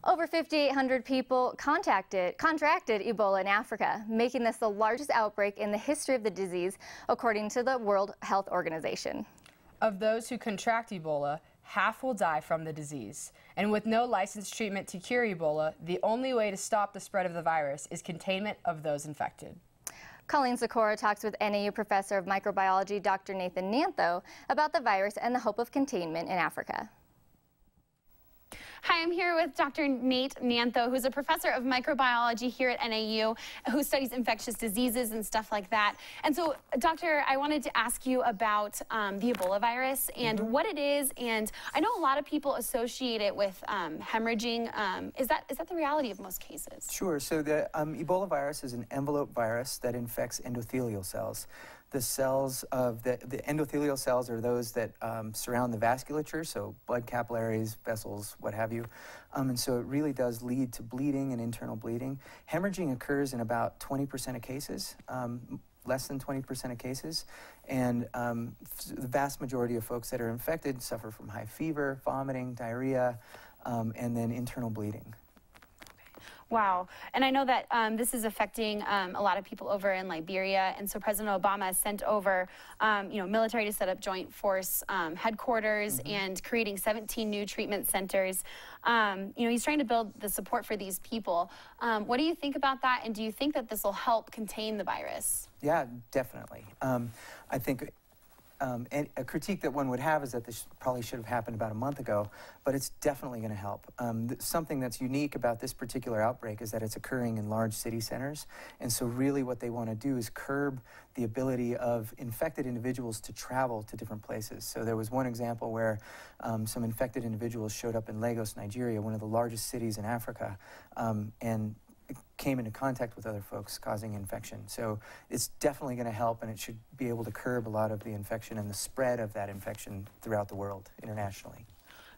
Over 5,800 people contracted Ebola in Africa, making this the largest outbreak in the history of the disease, according to the World Health Organization. Of those who contract Ebola, half will die from the disease. And with no licensed treatment to cure Ebola, the only way to stop the spread of the virus is containment of those infected. Colleen Sikora talks with NAU professor of microbiology Dr. Nathan Nantho about the virus and the hope of containment in Africa. Hi, I'm here with Dr. Nate Nantho, who's a professor of microbiology here at NAU, who studies infectious diseases and stuff like that. And so, Doctor, I wanted to ask you about the Ebola virus and what it is. And I know a lot of people associate it with hemorrhaging. Is that the reality of most cases? Sure. So the Ebola virus is an envelope virus that infects endothelial cells. The cells of the endothelial cells are those that surround the vasculature, so blood capillaries, vessels, what have you. And so it really does lead to bleeding and internal bleeding. Hemorrhaging occurs in about 20% of cases, less than 20% of cases. And the vast majority of folks that are infected suffer from high fever, vomiting, diarrhea, and then internal bleeding. Wow. And I know that this is affecting a lot of people over in Liberia. And so President Obama has sent over, military to set up joint force headquarters and creating 17 new treatment centers. He's trying to build the support for these people. What do you think about that? And do you think that this will help contain the virus? Yeah, definitely. I think and a critique that one would have is that this probably should have happened about a month ago, but it's definitely going to help. Something that's unique about this particular outbreak is that it's occurring in large city centers, and so really what they want to do is curb the ability of infected individuals to travel to different places. So there was one example where some infected individuals showed up in Lagos, Nigeria, one of the largest cities in Africa, and came into contact with other folks, causing infection. So it's definitely going to help, and it should be able to curb a lot of the infection and the spread of that infection throughout the world internationally.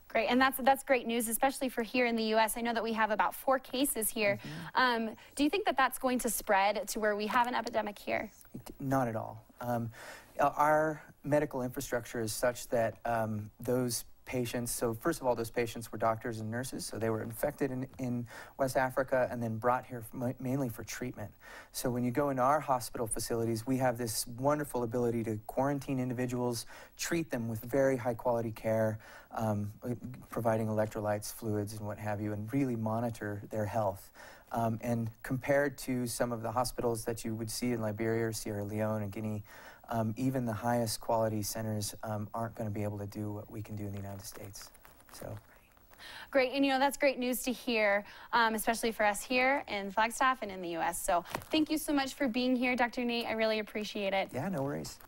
Great, and that's great news, especially for here in the U.S. I know that we have about 4 cases here. Do you think that that's going to spread to where we have an epidemic here? Not at all. Our medical infrastructure is such that those patients, so first of all, those patients were doctors and nurses, so they were infected in West Africa and then brought here mainly for treatment. So when you go into our hospital facilities, we have this wonderful ability to quarantine individuals, treat them with very high quality care, providing electrolytes, fluids, and what have you, and really monitor their health. And compared to some of the hospitals that you would see in Liberia or Sierra Leone and Guinea, even the highest quality centers aren't going to be able to do what we can do in the United States. So. Great, and that's great news to hear, especially for us here in Flagstaff and in the U.S. So thank you so much for being here, Dr. Nate. I really appreciate it. Yeah, no worries.